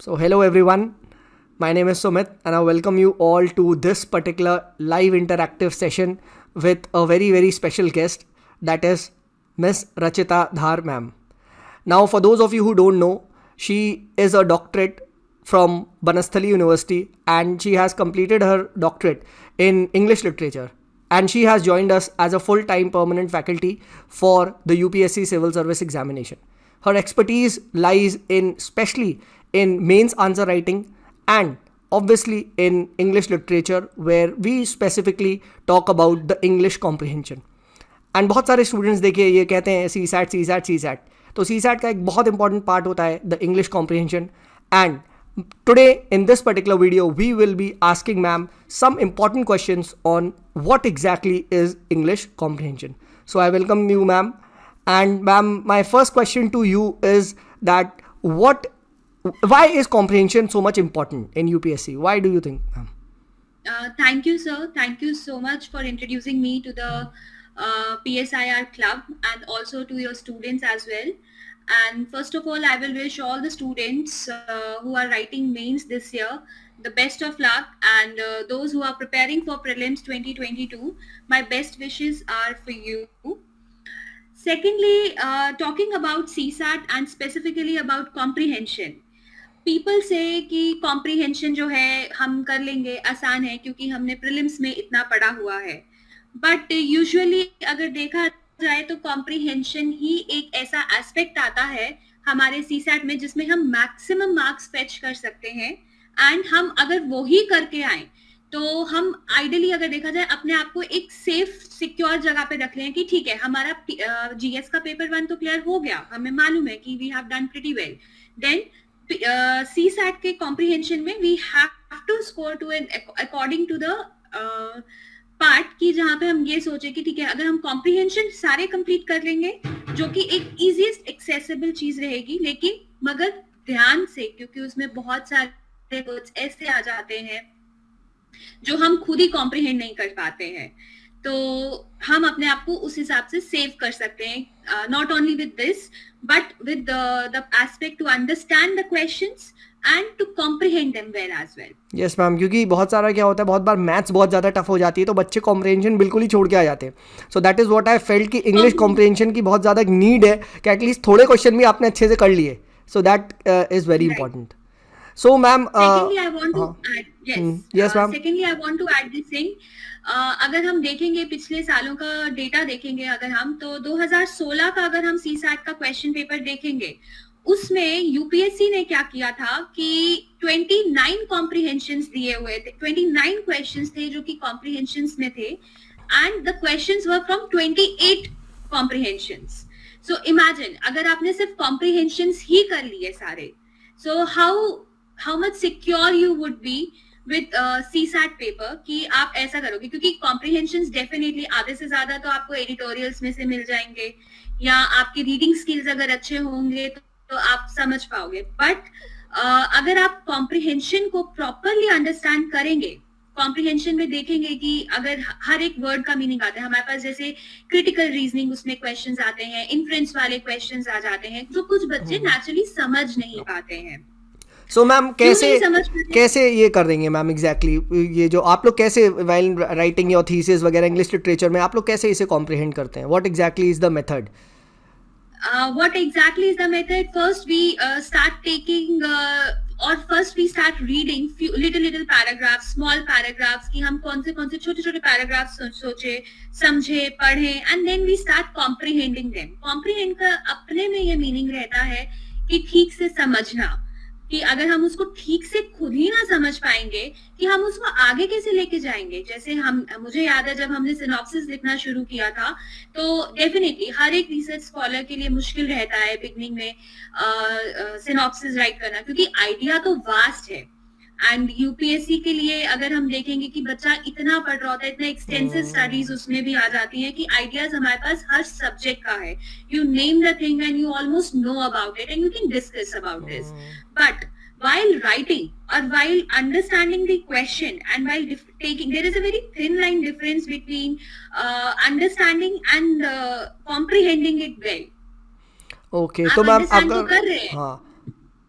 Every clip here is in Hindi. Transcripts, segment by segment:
So, hello everyone. My name is Sumit, and I welcome you all to this particular live interactive session with a very special guest, that is Miss Rachita Dhar ma'am. Now, for those of you who don't know, she is a doctorate from Banasthali University and she has completed her doctorate in English literature. And she has joined us as a full time permanent faculty for the UPSC Civil Service examination. Her expertise lies in, especially in mains answer writing and obviously in English literature, where we specifically talk about the English comprehension. And बहुत सारे स्टूडेंट्स देखिए ये कहते हैं C SAT C SAT C SAT, तो सी सैट का एक बहुत इंपॉर्टेंट पार्ट होता है the English comprehension. And today in this particular video we will be asking ma'am some important questions on what exactly is English comprehension. So I welcome you, ma'am. And ma'am, my first question to you is that why is comprehension so much important in UPSC? Why do you think, ma'am? Thank you, sir. Thank you so much for introducing me to the PSIR club and also to your students as well. And first of all, I will wish all the students who are writing mains this year the best of luck, and those who are preparing for prelims 2022, my best wishes are for you. Secondly, talking about CSAT and specifically about comprehension. People से कि कॉम्प्रीहेंशन जो है हम कर लेंगे, आसान है क्योंकि हमने प्रीलिम्स में इतना पढ़ा हुआ है. बट यूजुअली अगर देखा जाए तो कॉम्प्रीहेंशन ही एक ऐसा एस्पेक्ट आता है हमारे सीसैट में जिसमें हम मैक्सिमम मार्क्स फेच कर सकते हैं. एंड हम अगर वो ही करके आए तो हम आइडियली अगर देखा जाए अपने आप को एक सेफ सिक्योर जगह पे रख लें कि ठीक है हमारा जीएस का पेपर 1 तो क्लियर हो गया, हमें मालूम है कि we have done pretty well. Then CSAT के comprehension में we have to score to an according to the part की जहाँ पे हम ये सोचे कि ठीक है अगर हम comprehension सारे complete कर लेंगे जो कि एक easiest accessible चीज रहेगी, लेकिन मगर ध्यान से, क्योंकि उसमें बहुत सारे words ऐसे आ जाते हैं जो हम खुद ही comprehend नहीं कर पाते हैं, तो हम अपने आप को उस हिसाब से सेव कर सकते हैं. Not only with this but with the aspect to understand the questions and to comprehend them well as well. Yes ma'am, क्योंकि बहुत सारा क्या होता है, बहुत बार मैथ्स बहुत ज़्यादा टफ हो जाती है तो बच्चे कॉम्प्रिहेंशन बिल्कुल ही छोड़ के आ जाते हैं. So that is what I felt कि इंग्लिश कॉम्प्रिहेंशन की बहुत ज़्यादा नीड है कि एटलीस्ट थोड़े क्वेश्चन भी आपने अच्छे से कर लिए. So that is very important. So ma'am secondly I want to add, yes ma'am. secondly I want to add this thing. अगर हम देखेंगे पिछले सालों का डेटा देखेंगे अगर हम, तो 2016 का अगर हम सीसैट का क्वेश्चन पेपर देखेंगे उसमें यूपीएससी ने क्या किया था कि 29 कॉम्प्रिहेंशंस दिए हुए थे, 29 क्वेश्चंस थे जो कि कॉम्प्रिहेंशंस में थे, and the questions were from 28 comprehensions. So imagine अगर आपने सिर्फ कॉम्प्रिहेंशंस ही कर लिए सारे, so how much secure you would be with CSAT paper कि आप ऐसा करोगे, क्योंकि कॉम्प्रिहेंशंस डेफिनेटली आधे से ज्यादा तो आपको एडिटोरियल्स में से मिल जाएंगे, या आपके रीडिंग स्किल्स अगर अच्छे होंगे तो आप समझ पाओगे. बट अगर आप कॉम्प्रिहेंशन को प्रॉपरली अंडरस्टैंड करेंगे, कॉम्प्रिहेंशन में देखेंगे कि अगर हर एक वर्ड का मीनिंग आता है, हमारे पास जैसे क्रिटिकल रीजनिंग उसमें क्वेश्चंस आते हैं, इन्फ्रेंस वाले क्वेश्चंस आ जाते हैं जो कुछ बच्चे नेचुरली समझ नहीं पाते हैं. सो मैम कैसे ये कर देंगे मैम एग्जैक्टली ये जो आप लोग कैसे वाइल राइटिंग या थीसिस वगैरह इंग्लिश लिटरेचर में आप लोग कैसे इसे कॉम्प्रिहेंड करते हैं? What exactly is the method? What exactly is the method? First we start taking or first we start reading few little paragraphs, small paragraphs कि हम कौन से छोटे paragraphs सोचे समझे पढ़े, and then we start comprehending them. Comprehend का अपने में ये meaning रहता है कि ठीक से समझना, कि अगर हम उसको ठीक से खुद ही ना समझ पाएंगे कि हम उसको आगे कैसे लेके जाएंगे. जैसे मुझे याद है जब हमने सिनॉप्सिस लिखना शुरू किया था तो डेफिनेटली हर एक रिसर्च स्कॉलर के लिए मुश्किल रहता है बिगनिंग में सिनॉप्सिस राइट करना, क्योंकि आइडिया तो वास्ट है. एंड यूपीएससी के लिए अगर हम देखेंगे कि बच्चा इतना पढ़ रहा होता है, इतना एक्सटेंसिव स्टडीज उसमें भी आ जाती है कि आइडियाज हमारे पास हर सब्जेक्ट का है. You name the thing and you almost know about it and you can discuss about this. But while writing or while understanding the question and while taking, there is a very thin line difference between understanding and comprehending it well. Okay, तो मैम अगर कर रहे हैं, हाँ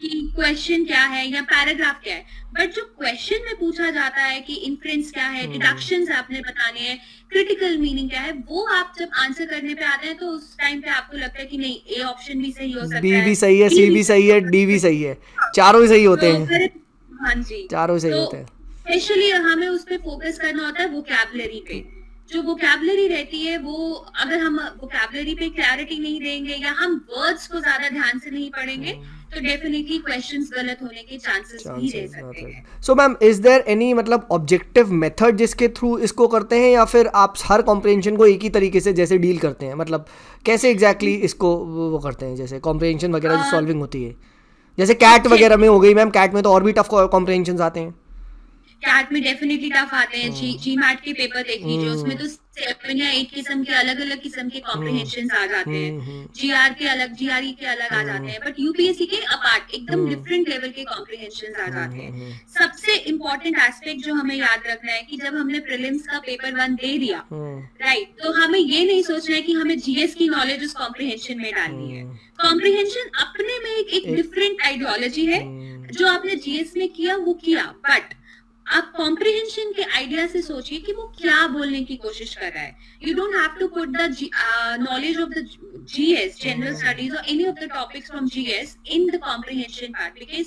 कि क्वेश्चन क्या है या पैराग्राफ क्या है, बट जो क्वेश्चन में पूछा जाता है कि इन्फ्रेंस क्या है, डिडक्शंस आपने बताने हैं, क्रिटिकल मीनिंग क्या है, वो आप जब आंसर करने पे आते हैं तो उस टाइम पे आपको लगता है कि नहीं, ए ऑप्शन भी सही हो सकता बी है, भी सही है, डी सी भी भी सही है, डी भी सही है, चारों ही सही होते तो हैं, फिर हाँ जी, चारों ही सही तो होते हैं। स्पेशली हमें उस पे फोकस करना होता है वोकैबुलरी पे। जो वोकैबुलरी रहती है वो, अगर हम वोकैबुलरी पे क्लैरिटी नहीं देंगे या हम वर्ड्स को ज्यादा ध्यान से नहीं पढ़ेंगे तो डेफिनेटली क्वेश्चंस गलत होने के चांसेस भी रह सकते हैं। So ma'am, is there any मतलब ऑब्जेक्टिव मेथड जिसके थ्रू इसको करते हैं, या फिर आप हर कॉम्प्रिहेंशन को एक ही तरीके से जैसे डील करते हैं, मतलब कैसे एग्जैक्टली इसको वो करते हैं, जैसे कॉम्प्रिहेंशन वगैरह जो सॉल्विंग होती है, जैसे कैट वगैरह में हो गई मैम, कैट में तो और भी टफ कॉम्प्रिहेंशन आते हैं। कैट में डेफिनेटली टफ आते हैं। जी मैट के पेपर देख लीजिए, उसमें तो 7 या 8 किस्म के अलग अलग किस्म के कॉम्प्रिहेंशन आ जाते हैं। जीआर के अलग, जीआरई के अलग आ जाते हैं, बट यूपीएससी के अपार्ट एकदम डिफरेंट लेवल के कॉम्प्रिहेंशन आ जाते हैं। सबसे इम्पोर्टेंट एस्पेक्ट जो हमें याद रखना है कि जब हमने प्रीलिम्स का पेपर 1 दे दिया, राइट, तो हमें ये नहीं सोचना है कि हमें जीएस की नॉलेज उस कॉम्प्रिहेंशन में डालनी है। कॉम्प्रिहेंशन अपने में एक डिफरेंट आइडियोलॉजी है। जो आपने जीएस में किया वो किया, बट आप कॉम्प्रिहेंशन के आइडिया से सोचिए कि वो क्या बोलने की कोशिश कर रहा है। You don't have to put the knowledge of the GS, general studies और any of the topics from GS in the comprehension part, because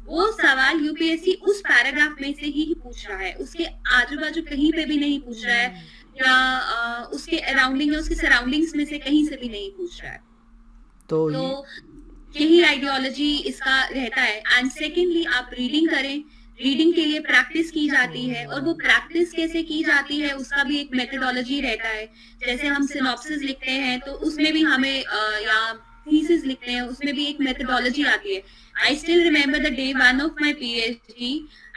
वो सवाल यूपीएससी उस पैराग्राफ में से ही पूछ रहा है, उसके आजू बाजू कहीं पे भी नहीं पूछ रहा है, या उसके अराउंडिंग या उसके सराउंडिंग्स में से कहीं से भी नहीं पूछ रहा है। तो यही आइडियोलॉजी इसका रहता है। एंड सेकेंडली, आप रीडिंग करें, रीडिंग के लिए प्रैक्टिस की जाती है, और वो प्रैक्टिस कैसे की जाती है उसका भी एक मेथोडोलॉजी रहता है। जैसे हम सिनॉप्सिस लिखते हैं तो उसमें भी हमें या थीसिस लिखते हैं, उसमें भी एक मेथोडोलॉजी आती है। I still remember the day 1 of my PhD,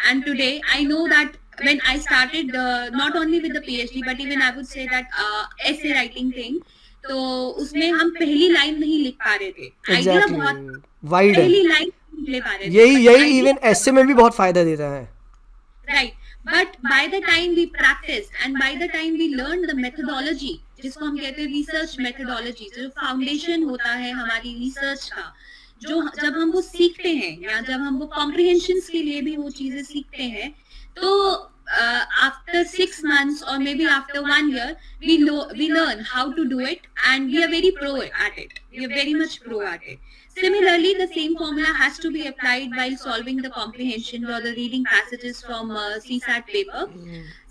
and today I know that when I started not only with the PhD but even I would say that essay writing thing, तो उसमें हम पहली लाइन नहीं लिख पा रहे थे। आइडिया बहुत वाइड है, पहली लाइन ले पा रहे थे, यही इवन ऐसे में भी बहुत फायदा देता है, right. But by the time we practise and by the time we learn the methodology, जिसको हम कहते हैं रिसर्च मेथोडोलॉजी, जो फाउंडेशन होता है हमारी रिसर्च का, जो जब हम वो सीखते हैं या जब हम वो कॉम्प्रिहेंशंस के लिए भी वो चीजें सीखते हैं, तो after 6 months or maybe after 1 year we learn how to do it and we are very pro at it, we are very much pro at it. Similarly, the same formula has to be applied while solving the comprehension or the reading passages from CSAT paper.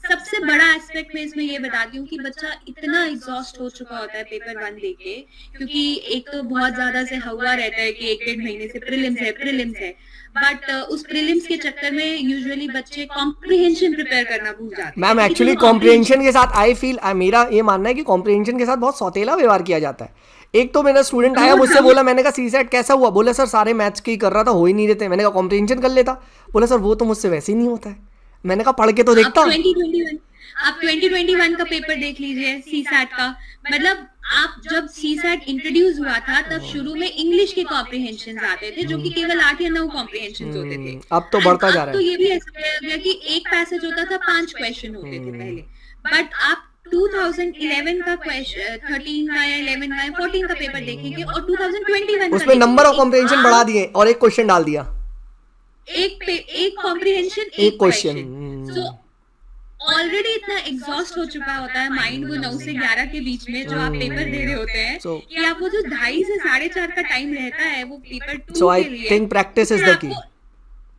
सबसे बड़ा एस्पेक्ट मैं इसमें ये बताती हूँ कि बच्चा इतना एग्जॉस्ट हो चुका होता है पेपर 1 देके, क्योंकि एक तो बहुत ज्यादा से हुआ रहता है कि 1-1.5 महीने से प्रीलिम्स है, बट उस प्रीलिम्स के चक्कर में यूजुअली बच्चे कॉम्प्रिहेंशन प्रिपेयर करना भूल जाते हैं। मैम एक्चुअली कॉम्प्रिहेंशन के साथ आई फील, मेरा ये मानना है कि कॉम्प्रिहेंशन के साथ बहुत सौतेला व्यवहार किया जाता है। एक तो मेरा स्टूडेंट आया, मुझसे बोला, मैंने कहा सीसेट कैसा हुआ, बोला सर सारे मैथ्स की कर रहा था, हो ही नहीं रहते। मैंने कहा कॉम्प्रिहेंशन कर लेता, बोला सर वो तो मुझसे वैसे ही नहीं होता है। मैंने कहा पढ़ के तो देखता। आप 2021 का पेपर देख लीजिए सीसैट का, मतलब आप जब सीसैट इंट्रोड्यूस हुआ था तब शुरू में इंग्लिश के कॉम्प्रिहेंशन आते थे जो कि केवल 8 या 9 कॉम्प्रिहेंशन होते थे। अब तो बढ़ता जा रहा है। तो ये भी ऐसा हो गया कि एक पैसेज होता था, 5 क्वेश्चन होते थे पहले, बट आप 2011 का क्वेश्चन, 13 का या 11 का या 14 का पेपर देखेंगे और 2021 उसमें नंबर ऑफ कॉम्प्रिहेंशन बढ़ा दिए और एक क्वेश्चन डाल दिया, एक कॉम्प्रिहेंशन एक क्वेश्चन। सो ऑलरेडी इतना एग्जॉस्ट हो चुका होता है माइंड वो 9 से 11 के बीच में जो आप पेपर दे रहे होते हैं, कि आप वो जो 2.5 से 4.5 का टाइम रहता है वो पेपर 2 के लिए, think practice is the key.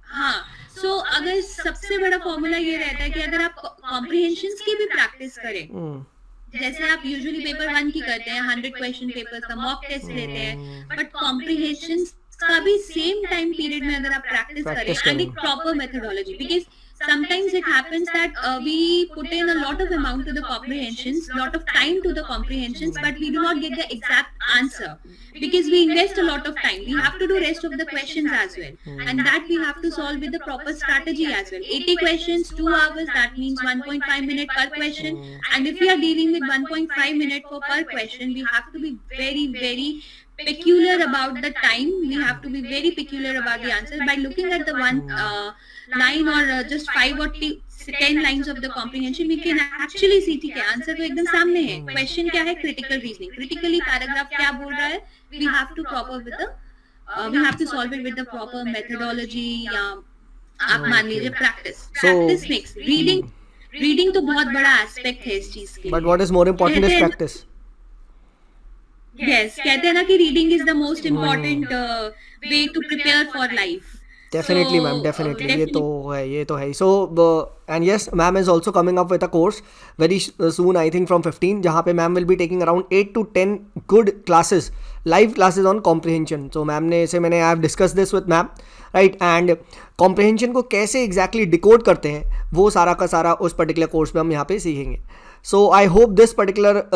हाँ, सो अगर सबसे बड़ा फॉर्मूला ये रहता है कि अगर आप कॉम्प्रिहेंशंस की भी प्रैक्टिस करें, जैसे आप यूजुअली पेपर 1 की करते हैं, 100 क्वेश्चन पेपर का मॉक टेस्ट लेते हैं, बट कॉम्प्रिहेंशंस का भी सेम टाइम पीरियड में अगर आप प्रैक्टिस करें एंड एक proper methodology, because sometimes it happens that we put in a lot of amount to the comprehensions, lot of time to the comprehensions, but we do not get the exact answer because we invest a lot of time. We have to do rest of the questions as well, and that we have to solve with the proper strategy as well. 80 questions, 2 hours, that means 1.5 minute per question, and if we are dealing with 1.5 minute per question, we have to be very, very peculiar about the time. We have to be very peculiar about the answer by looking at the one line or just 5 or 10 lines of the comprehension. We can actually see ठीक है, आंसर तो एकदम सामने है, क्वेश्चन क्या है, क्रिटिकल रीजनिंग, क्रिटिकली पैराग्राफ क्या बोल रहा है, we have to proper with the we have to solve it with the proper methodology. आप मान लीजिए practice So- practice makes reading तो बहुत बड़ा aspect है इस चीज के But लिए. what is more important is कहते हैं- practice. Yes, कहते हैं ना कि reading is the most important way to prepare for life. Definitely, So, ma'am. Definitely. definitely. ये तो है. So, and yes, ma'am is also coming up with a course very soon. I think from 15, जहाँ पे ma'am will be taking around 8 to 10 good classes, live classes on comprehension. So, ma'am ने इसे I have discussed this with ma'am, right? And comprehension को कैसे exactly decode करते हैं, वो सारा का सारा उस particular course पे हम यहाँ पे सीखेंगे. So, I hope this particular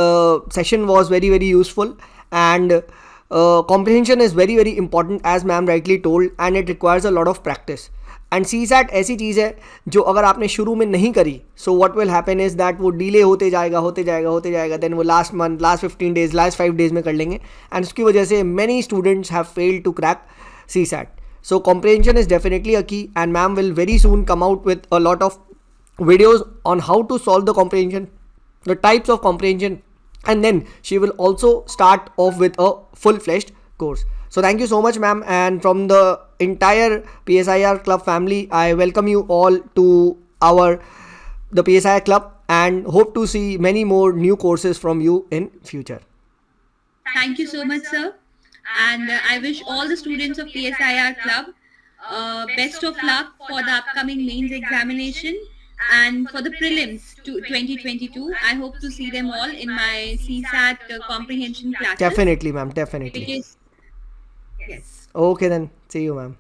session was very very useful, and comprehension is very very important as ma'am rightly told, and it requires a lot of practice. And CSAT ऐसी चीज़ है जो अगर आपने शुरू में नहीं करी, so what will happen is that वो डिले होते जाएगा, देन वो last month, last 15 days, last 5 days में कर लेंगे, एंड उसकी वजह से many students have failed to crack CSAT. So comprehension is definitely a key, and ma'am will very soon come out with a lot of videos on how to solve the comprehension, the types of comprehension, and then she will also start off with a full-fledged course. So thank you so much, ma'am, and from the entire PSIR Club family, I welcome you all to the PSIR Club, and hope to see many more new courses from you in future. Thank you so much, sir. And I wish all the students of PSIR Club best of luck for the upcoming mains examination and for the prelims to 2022. I hope to see them all in my CSAT comprehension classes. Definitely, ma'am. Definitely. Because, yes. Okay then. See you, ma'am.